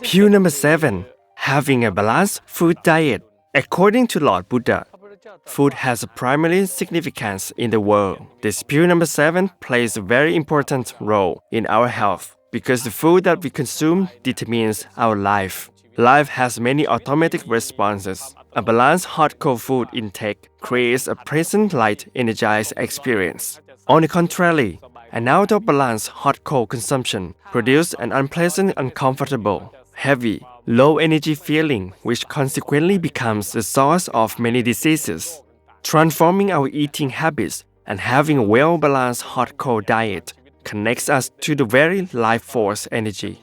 Pill number 7. Having a balanced food diet. According to Lord Buddha, food has a primary significance in the world. This pill number 7 plays a very important role in our health because the food that we consume determines our life. Life has many automatic responses. A balanced hot-cold food intake creates a pleasant, light, energized experience. On the contrary, an out-of-balance hot-cold consumption produces an unpleasant, uncomfortable, heavy, low-energy feeling which consequently becomes the source of many diseases. Transforming our eating habits and having a well-balanced hot-cold diet connects us to the very life force energy,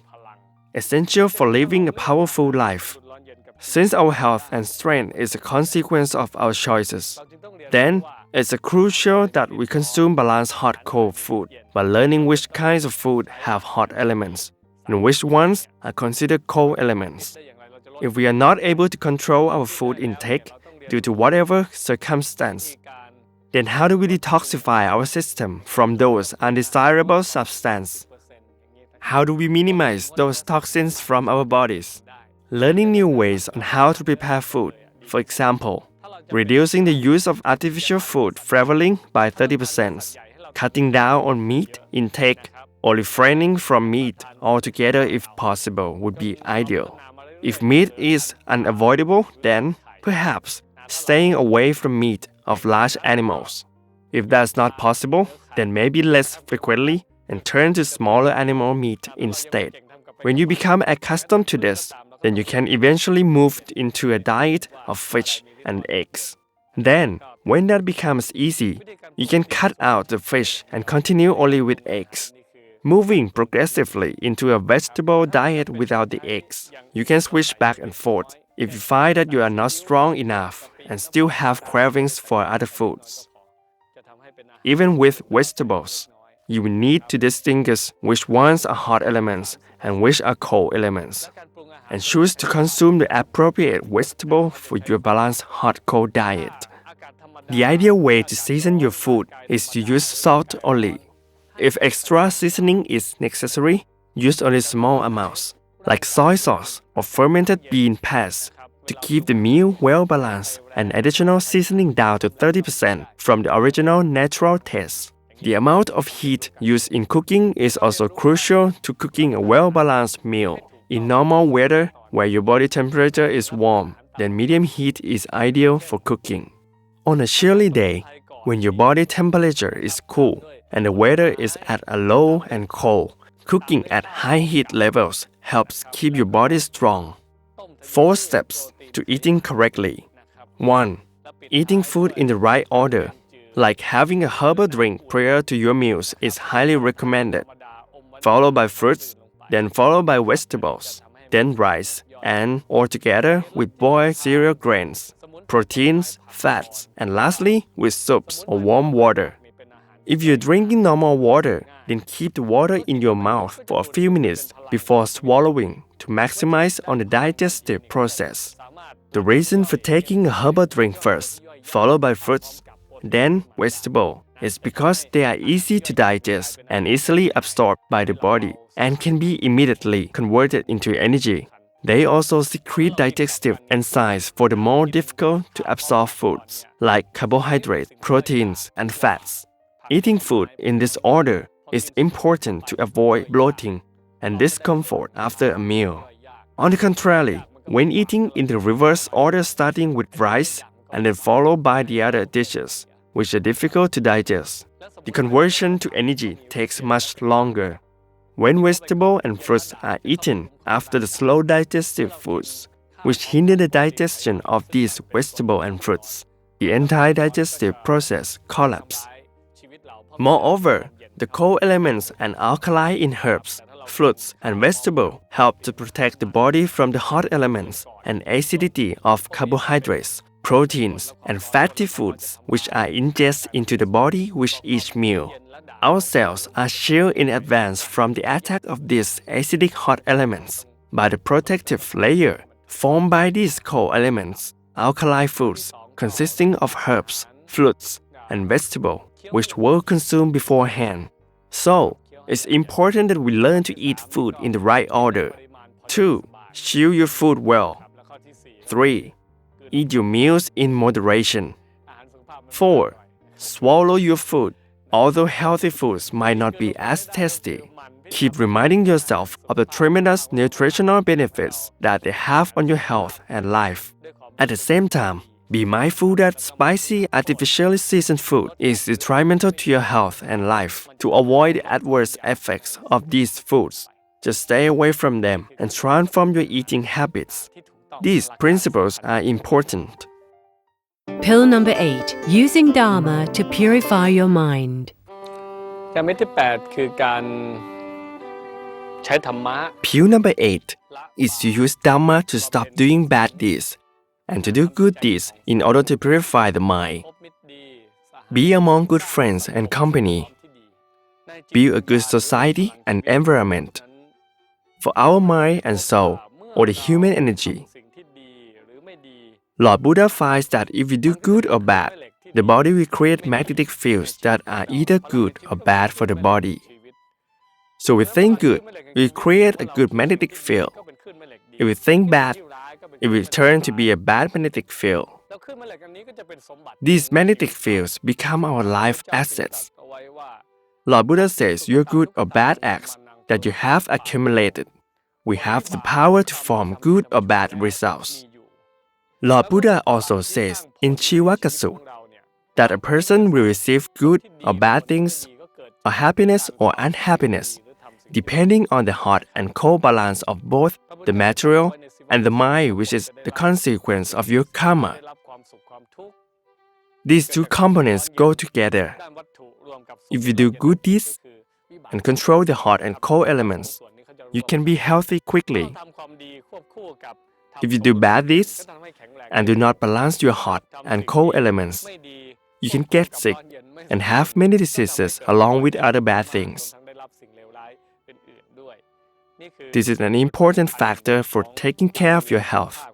essential for living a powerful life. Since our health and strength is a consequence of our choices, then it's crucial that we consume balanced hot-cold food by learning which kinds of food have hot elements and which ones are considered cold elements. If we are not able to control our food intake due to whatever circumstance, then how do we detoxify our system from those undesirable substances? How do we minimize those toxins from our bodies? Learning new ways on how to prepare food, for example, reducing the use of artificial food flavoring by 30%, cutting down on meat intake, or refraining from meat altogether if possible would be ideal. If meat is unavoidable, then perhaps staying away from meat of large animals. If that's not possible, then maybe less frequently and turn to smaller animal meat instead. When you become accustomed to this, then you can eventually move into a diet of fish and eggs. Then, when that becomes easy, you can cut out the fish and continue only with eggs. Moving progressively into a vegetable diet without the eggs, you can switch back and forth if you find that you are not strong enough and still have cravings for other foods. Even with vegetables, you will need to distinguish which ones are hot elements and which are cold elements, and choose to consume the appropriate vegetable for your balanced hot-cold diet. The ideal way to season your food is to use salt only. If extra seasoning is necessary, use only small amounts, like soy sauce or fermented bean paste, to keep the meal well balanced and additional seasoning down to 30% from the original natural taste. The amount of heat used in cooking is also crucial to cooking a well-balanced meal. In normal weather, where your body temperature is warm, then medium heat is ideal for cooking. On a chilly day, when your body temperature is cool and the weather is at a low and cold, cooking at high heat levels helps keep your body strong. 4 steps to eating correctly. 1. Eating food in the right order, like having a herbal drink prior to your meals, is highly recommended. Followed by fruits, then followed by vegetables, then rice, and altogether with boiled cereal grains, proteins, fats, and lastly with soups or warm water. If you're drinking normal water, then keep the water in your mouth for a few minutes before swallowing to maximize on the digestive process. The reason for taking a herbal drink first, followed by fruits, then vegetable, is because they are easy to digest and easily absorbed by the body and can be immediately converted into energy. They also secrete digestive enzymes for the more difficult to absorb foods like carbohydrates, proteins, and fats. Eating food in this order is important to avoid bloating and discomfort after a meal. On the contrary, when eating in the reverse order starting with rice and then followed by the other dishes, which are difficult to digest, the conversion to energy takes much longer. When vegetables and fruits are eaten after the slow digestive foods, which hinder the digestion of these vegetables and fruits, the entire digestive process collapses. Moreover, the cold elements and alkali in herbs, fruits, and vegetables help to protect the body from the hot elements and acidity of carbohydrates, proteins, and fatty foods which are ingested into the body with each meal. Our cells are shielded in advance from the attack of these acidic hot elements by the protective layer formed by these cold elements, alkali foods consisting of herbs, fruits, and vegetables which were consumed beforehand. So, it's important that we learn to eat food in the right order. 2. Chew your food well. 3. Eat your meals in moderation. 4. Swallow your food. Although healthy foods might not be as tasty, keep reminding yourself of the tremendous nutritional benefits that they have on your health and life. At the same time, be mindful that spicy, artificially seasoned food is detrimental to your health and life. To avoid the adverse effects of these foods, just stay away from them and transform your eating habits. These principles are important. Pill number 8. Using Dharma to purify your mind. การเม็ดที่ 8 คือการใช้ธรรมะ Pill number 8 is to use Dhamma to stop doing bad deeds and to do good deeds in order to purify the mind. Be among good friends and company. Build a good society and environment. For our mind and soul, or the human energy, Lord Buddha finds that if we do good or bad, the body will create magnetic fields that are either good or bad for the body. So we think good, we create a good magnetic field. If we think bad, it will turn to be a bad magnetic field. These magnetic fields become our life assets. Lord Buddha says your good or bad acts that you have accumulated we have the power to form good or bad results. Lord Buddha also says in Chivaka Sutta that a person will receive good or bad things, or happiness or unhappiness, depending on the hot and cold balance of both the material and the mind, which is the consequence of your karma. These two components go together. If you do good deeds and control the hot and cold elements, you can be healthy quickly. If you do bad deeds and do not balance your hot and cold elements, you can get sick and have many diseases along with other bad things. This is an important factor for taking care of your health.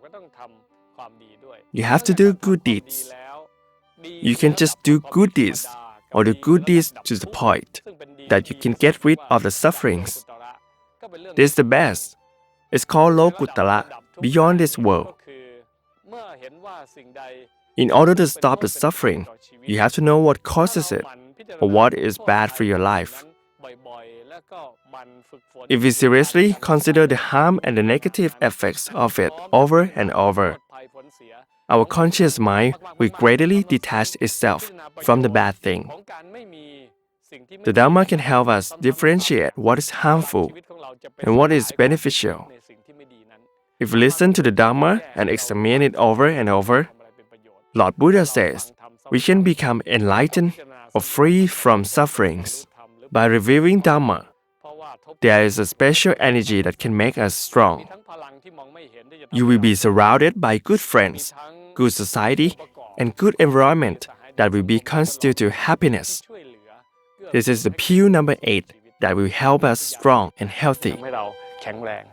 You have to do good deeds. You can just do good deeds or do good deeds to the point that you can get rid of the sufferings. This is the best. It's called Lokuttara, beyond this world. In order to stop the suffering, you have to know what causes it or what is bad for your life. If we seriously consider the harm and the negative effects of it over and over, our conscious mind will gradually detach itself from the bad thing. The Dhamma can help us differentiate what is harmful and what is beneficial. If we listen to the Dhamma and examine it over and over, Lord Buddha says we can become enlightened or free from sufferings. By reviewing Dhamma, there is a special energy that can make us strong. You will be surrounded by good friends, good society, and good environment that will be constitute happiness. This is the pill number 8 that will help us strong and healthy. ให้เราแข็งแรง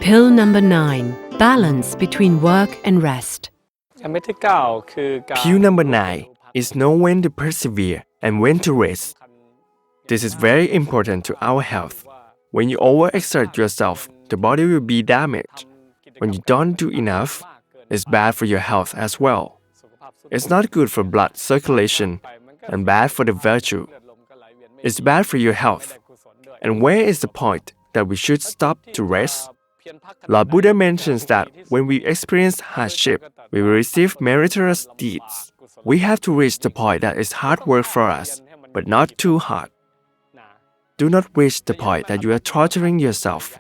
Pill number 9. Balance between work and rest. การเม็ดที่ 9 คือการ Pill number 9 is know when to persevere and when to rest. This is very important to our health. When you overexert yourself, the body will be damaged. When you don't do enough, it's bad for your health as well. It's not good for blood circulation and bad for the virtue. It's bad for your health. And where is the point that we should stop to rest? Lord Buddha mentions that when we experience hardship, we will receive meritorious deeds. We have to reach the point that is hard work for us, but not too hard. Do not reach the point that you are torturing yourself.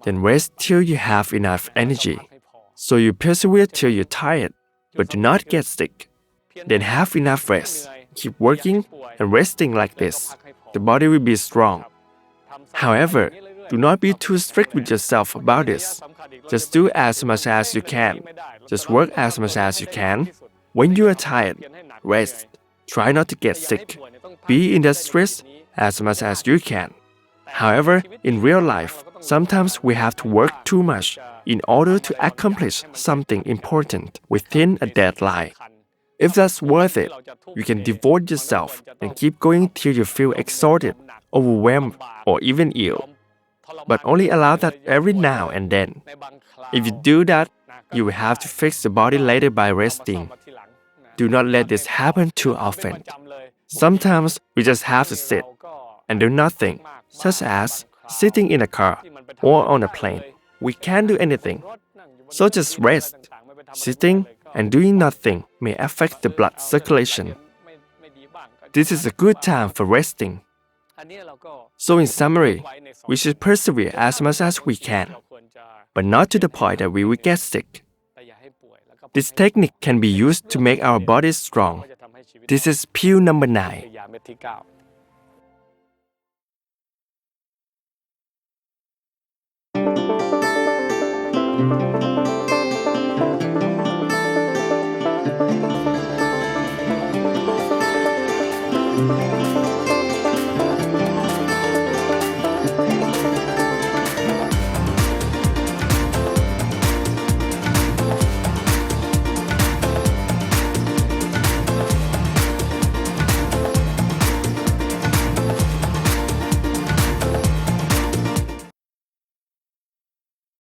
Then rest till you have enough energy. So you persevere till you're tired, but do not get sick. Then have enough rest. Keep working and resting like this. The body will be strong. However, Do not be too strict with yourself about this. Just do as much as you can. Just work as much as you can. When you are tired, rest. Try not to get sick. Be industrious as much as you can. However, in real life, sometimes we have to work too much in order to accomplish something important within a deadline. If that's worth it, you can devote yourself and keep going till you feel exhausted, overwhelmed, or even ill. But only allow that every now and then. If you do that, you will have to fix the body later by resting. Do not let this happen too often. Sometimes we just have to sit and do nothing, such as sitting in a car or on a plane. We can't do anything. So just rest. Sitting and doing nothing may affect the blood circulation. This is a good time for resting. So in summary, we should persevere as much as we can, but not to the point that we will get sick. This technique can be used to make our bodies strong. This is pill number 9.